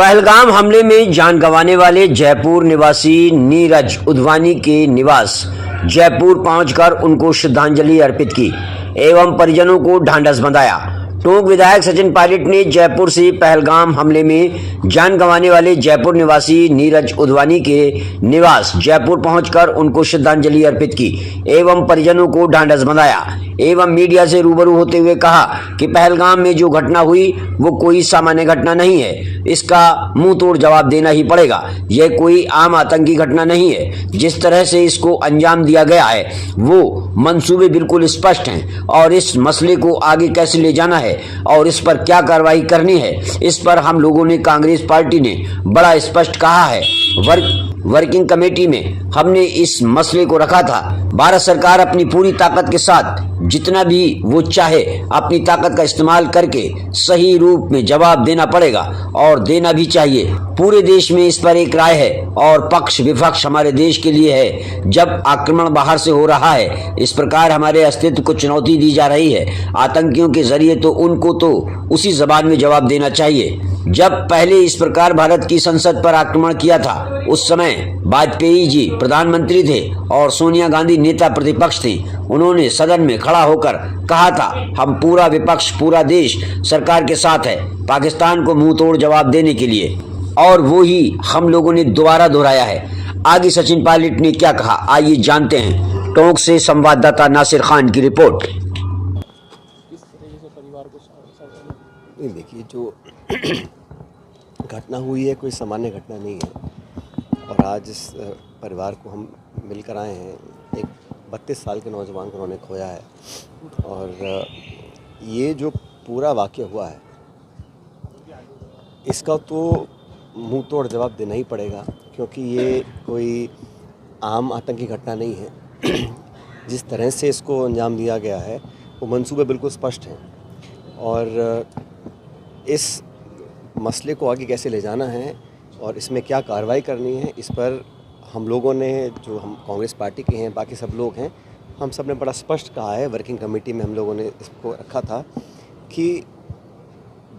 पहलगाम हमले में जान गंवाने वाले जयपुर निवासी नीरज उधवानी के निवास जयपुर पहुंचकर उनको श्रद्धांजलि अर्पित की एवं परिजनों को ढांढस बंधाया। टोंक विधायक सचिन पायलट ने जयपुर से पहलगाम हमले में जान गंवाने वाले जयपुर निवासी नीरज उधवानी के निवास जयपुर पहुंचकर उनको श्रद्धांजलि अर्पित की एवं परिजनों को ढांढस बंधाया एवं मीडिया से रूबरू होते हुए कहा कि पहलगाम में जो घटना हुई वो कोई सामान्य घटना नहीं है, इसका मुंह तोड़ जवाब देना ही पड़ेगा। यह कोई आम आतंकी घटना नहीं है। जिस तरह से इसको अंजाम दिया गया है वो मंसूबे बिल्कुल स्पष्ट हैं और इस मसले को आगे कैसे ले जाना है और इस पर क्या कार्रवाई करनी है, इस पर हम लोगों ने कांग्रेस पार्टी ने बड़ा स्पष्ट कहा है। वर्किंग कमेटी में हमने इस मसले को रखा था। भारत सरकार अपनी पूरी ताकत के साथ जितना भी वो चाहे अपनी ताकत का इस्तेमाल करके सही रूप में जवाब देना पड़ेगा और देना भी चाहिए। पूरे देश में इस पर एक राय है और पक्ष विपक्ष हमारे देश के लिए है। जब आक्रमण बाहर से हो रहा है, इस प्रकार हमारे अस्तित्व को चुनौती दी जा रही है आतंकियों के जरिए, तो उनको तो उसी जबान में जवाब देना चाहिए। जब पहले इस प्रकार भारत की संसद पर आक्रमण किया था उस समय वाजपेयी जी प्रधानमंत्री थे और सोनिया गांधी नेता प्रतिपक्ष थी। उन्होंने सदन में खड़ा होकर कहा था, हम पूरा विपक्ष पूरा देश सरकार के साथ है पाकिस्तान को मुंह तोड़ जवाब देने के लिए, और वो ही हम लोगों ने दोबारा दोहराया है। आगे सचिन पायलट ने क्या कहा, आइए जानते हैं। टोंक से संवाददाता नासिर खान की रिपोर्ट। देखिए, जो घटना हुई है कोई सामान्य घटना नहीं है और आज इस परिवार को हम मिलकर आए हैं। एक 32 साल के नौजवान को उन्होंने खोया है और ये जो पूरा वाक़या हुआ है इसका तो मुंह तोड़ जवाब देना ही पड़ेगा, क्योंकि ये कोई आम आतंकी घटना नहीं है। जिस तरह से इसको अंजाम दिया गया है वो मंसूबे बिल्कुल स्पष्ट हैं और इस मसले को आगे कैसे ले जाना है और इसमें क्या कार्रवाई करनी है, इस पर हम लोगों ने, जो हम कांग्रेस पार्टी के हैं, बाकी सब लोग हैं, हम सब ने बड़ा स्पष्ट कहा है। वर्किंग कमेटी में हम लोगों ने इसको रखा था कि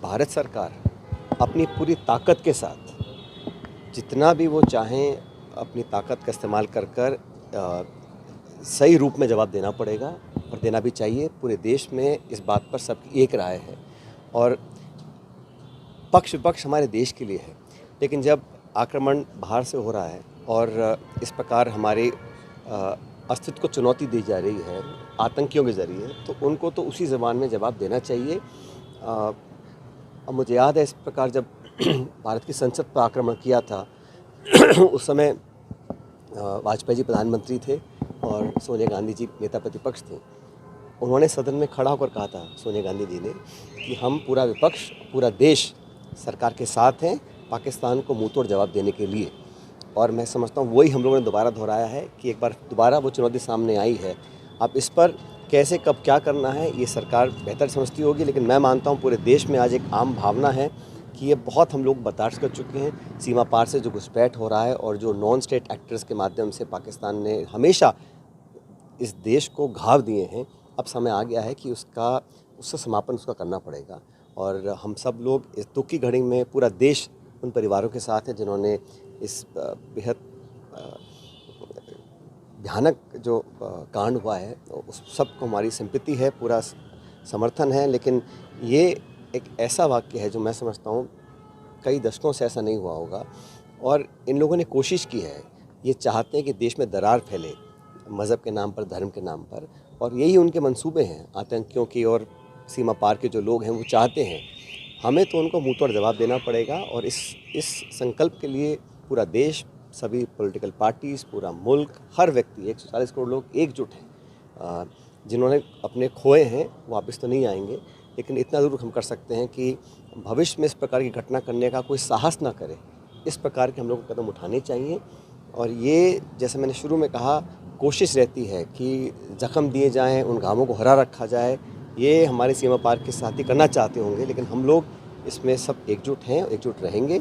भारत सरकार अपनी पूरी ताकत के साथ जितना भी वो चाहें अपनी ताकत का इस्तेमाल कर सही रूप में जवाब देना पड़ेगा और देना भी चाहिए। पूरे देश में इस बात पर सबकी एक राय है और पक्ष विपक्ष हमारे देश के लिए है, लेकिन जब आक्रमण बाहर से हो रहा है और इस प्रकार हमारे अस्तित्व को चुनौती दी जा रही है आतंकियों के ज़रिए, तो उनको तो उसी ज़बान में जवाब देना चाहिए। अब मुझे याद है इस प्रकार जब भारत की संसद पर आक्रमण किया था उस समय वाजपेयी जी प्रधानमंत्री थे और सोनिया गांधी जी नेता प्रतिपक्ष थे। उन्होंने सदन में खड़ा होकर कहा था, सोनिया गांधी जी ने, कि हम पूरा विपक्ष पूरा देश सरकार के साथ हैं पाकिस्तान को मुंहतोड़ जवाब देने के लिए। और मैं समझता हूँ वही हम लोगों ने दोबारा दोहराया है कि एक बार दोबारा वो चुनौती सामने आई है। अब इस पर कैसे कब क्या करना है ये सरकार बेहतर समझती होगी, लेकिन मैं मानता हूँ पूरे देश में आज एक आम भावना है कि ये बहुत हम लोग बर्दाश्त कर चुके हैं। सीमा पार से जो घुसपैठ हो रहा है और जो नॉन स्टेट एक्टर्स के माध्यम से पाकिस्तान ने हमेशा इस देश को घाव दिए हैं, अब समय आ गया है कि उसका समापन उसका करना पड़ेगा। और हम सब लोग इस दुख की घड़ी में पूरा देश उन परिवारों के साथ है जिन्होंने इस बेहद भयानक जो कांड हुआ है उस सबको हमारी सिंपैथी है, पूरा समर्थन है। लेकिन ये एक ऐसा वाक़या है जो मैं समझता हूँ कई दशकों से ऐसा नहीं हुआ होगा और इन लोगों ने कोशिश की है। ये चाहते हैं कि देश में दरार फैले मज़हब के नाम पर, धर्म के नाम पर, और यही उनके मंसूबे हैं आतंकियों की। और सीमा पार के जो लोग हैं वो चाहते हैं, हमें तो उनको मुंह तोड़ जवाब देना पड़ेगा। और इस संकल्प के लिए पूरा देश, सभी पॉलिटिकल पार्टीज़, पूरा मुल्क, हर व्यक्ति, 140 करोड़ लोग एकजुट हैं। जिन्होंने अपने खोए हैं वापस तो नहीं आएंगे, लेकिन इतना ज़रूर हम कर सकते हैं कि भविष्य में इस प्रकार की घटना करने का कोई साहस ना करे। इस प्रकार के हम लोग को कदम उठाने चाहिए। और ये, जैसे मैंने शुरू में कहा, कोशिश रहती है कि ज़ख्म दिए जाएँ, उन घावों को हरा रखा जाए। ये हमारे सीमा पार के साथी करना चाहते होंगे, लेकिन हम लोग इसमें सब एकजुट हैं, एकजुट रहेंगे।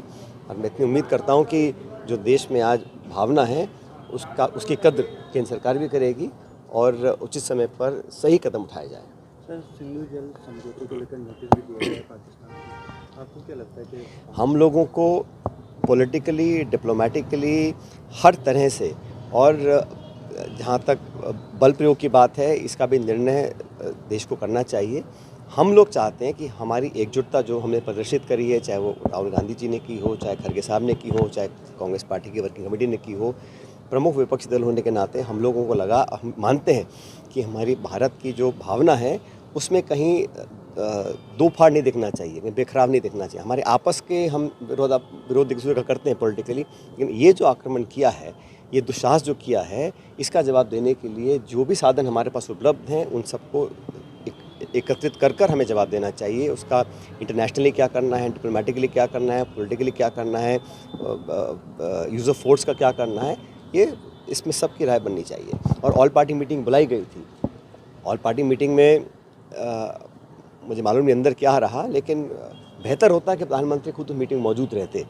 और मैं इतनी उम्मीद करता हूं कि जो देश में आज भावना है उसकी कद्र केंद्र सरकार भी करेगी और उचित समय पर सही कदम उठाए जाए। सर, सिंधु जल समझौते को लेकर नोटिस भी दिया गया है पाकिस्तान को। आपको क्या लगता है कि हम लोगों को पॉलिटिकली, डिप्लोमेटिकली हर तरह से, और जहाँ तक बल प्रयोग की बात है इसका भी निर्णय देश को करना चाहिए। हम लोग चाहते हैं कि हमारी एकजुटता जो हमने प्रदर्शित करी है, चाहे वो राहुल गांधी जी ने की हो, चाहे खड़गे साहब ने की हो, चाहे कांग्रेस पार्टी की वर्किंग कमेटी ने की हो, प्रमुख विपक्षी दल होने के नाते हम लोगों को लगा, हम मानते हैं कि हमारी भारत की जो भावना है उसमें कहीं दो फाड़ नहीं दिखना चाहिए, कहीं बेखराव नहीं दिखना चाहिए। हमारे आपस के हम विरोध एक दूसरे का करते हैं पॉलिटिकली, लेकिन ये जो आक्रमण किया है, ये दुस्साहस जो किया है, इसका जवाब देने के लिए जो भी साधन हमारे पास उपलब्ध हैं उन सबको एकत्रित कर हमें जवाब देना चाहिए। उसका इंटरनेशनली क्या करना है, डिप्लोमेटिकली क्या करना है, पॉलिटिकली क्या करना है, यूज़ ऑफ फोर्स का क्या करना है, ये इसमें सबकी राय बननी चाहिए। और ऑल पार्टी मीटिंग बुलाई गई थी। ऑल पार्टी मीटिंग में मुझे मालूम नहीं अंदर क्या रहा, लेकिन बेहतर होता कि प्रधानमंत्री खुद मीटिंग मौजूद रहते,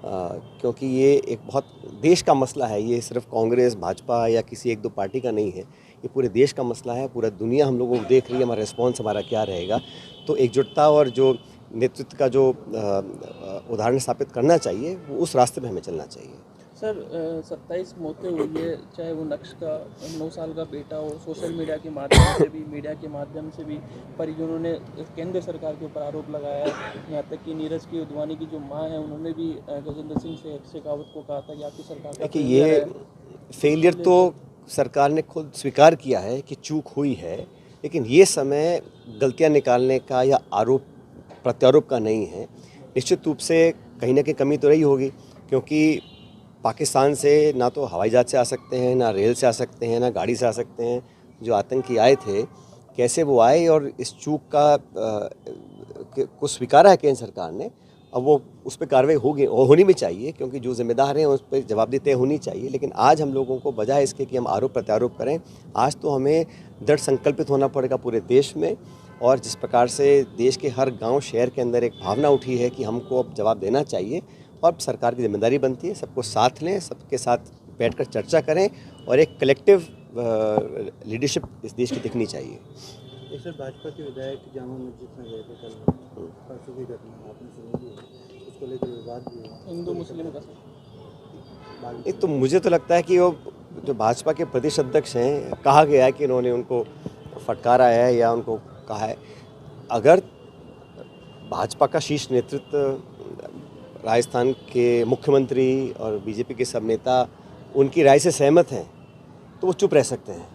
क्योंकि ये एक बहुत देश का मसला है। ये सिर्फ कांग्रेस, भाजपा या किसी एक दो पार्टी का नहीं है, ये पूरे देश का मसला है। पूरा दुनिया हम लोगों को देख रही है, हमारा रिस्पॉन्स हमारा क्या रहेगा। तो एकजुटता और जो नेतृत्व का जो उदाहरण स्थापित करना चाहिए, वो उस रास्ते में हमें चलना चाहिए। सर 27 मौतें हुई है, चाहे वो नक्श का 9 साल का बेटा हो, सोशल मीडिया के माध्यम से भी, मीडिया के माध्यम से भी परिजनों ने केंद्र सरकार के ऊपर आरोप लगाया है। यहाँ तक कि नीरज की उद्वानी की जो मां है उन्होंने भी गजेंद्र सिंह शेखावत को कहा था कि आपकी सरकार का कि ये फेलियर तो सरकार ने खुद स्वीकार किया है कि चूक हुई है, लेकिन ये समय गलतियाँ निकालने का या आरोप प्रत्यारोप का नहीं है। निश्चित रूप से कहीं ना कहीं कमी तो रही होगी, क्योंकि पाकिस्तान से ना तो हवाई जहाज से आ सकते हैं, ना रेल से आ सकते हैं, ना गाड़ी से आ सकते हैं। जो आतंकी आए थे, कैसे वो आए, और इस चूक को स्वीकारा है केंद्र सरकार ने। अब वो उस पर कार्रवाई होगी और होनी भी चाहिए, क्योंकि जो जिम्मेदार हैं उस पर जवाबदेही तय होनी चाहिए। लेकिन आज हम लोगों को बजाय इसके कि हम आरोप प्रत्यारोप करें, आज तो हमें दृढ़ संकल्पित होना पड़ेगा पूरे देश में। और जिस प्रकार से देश के हर गांव शहर के अंदर एक भावना उठी है कि हमको अब जवाब देना चाहिए, और सरकार की जिम्मेदारी बनती है सबको साथ लें, सबके साथ बैठकर चर्चा करें, और एक कलेक्टिव लीडरशिप इस देश की दिखनी चाहिए। एक सर भाजपा के विधायक जामा मस्जिद में गए थे कल, परसों की घटना आपने सुनी है, उसको लेकर विवाद भी हुआ हिंदू मुस्लिम का। एक तो मुझे तो लगता है कि वो जो भाजपा के प्रदेश अध्यक्ष हैं, कहा गया है कि उन्होंने उनको फटकारा है या उनको कहा है। अगर भाजपा का शीर्ष नेतृत्व, राजस्थान के मुख्यमंत्री और बीजेपी के सब नेता उनकी राय से सहमत हैं, तो वो चुप रह सकते हैं।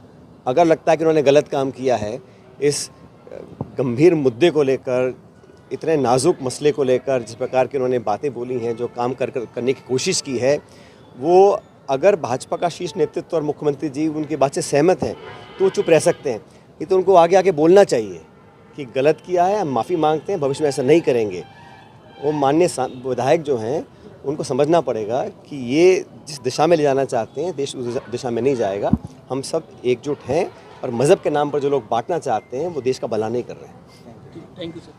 अगर लगता है कि उन्होंने गलत काम किया है, इस गंभीर मुद्दे को लेकर, इतने नाजुक मसले को लेकर, जिस प्रकार की उन्होंने बातें बोली हैं, जो काम करने की कोशिश की है, वो अगर भाजपा का शीर्ष नेतृत्व और मुख्यमंत्री जी उनकी बात से सहमत हैं, तो वो चुप रह सकते हैं। ये तो उनको आगे आगे बोलना चाहिए कि गलत किया है, हम माफ़ी मांगते हैं, भविष्य में ऐसा नहीं करेंगे। वो माननीय विधायक जो हैं उनको समझना पड़ेगा कि ये जिस दिशा में ले जाना चाहते हैं, देश उस दिशा में नहीं जाएगा। हम सब एकजुट हैं, और मज़हब के नाम पर जो लोग बांटना चाहते हैं वो देश का भला नहीं कर रहे हैं। Thank you sir.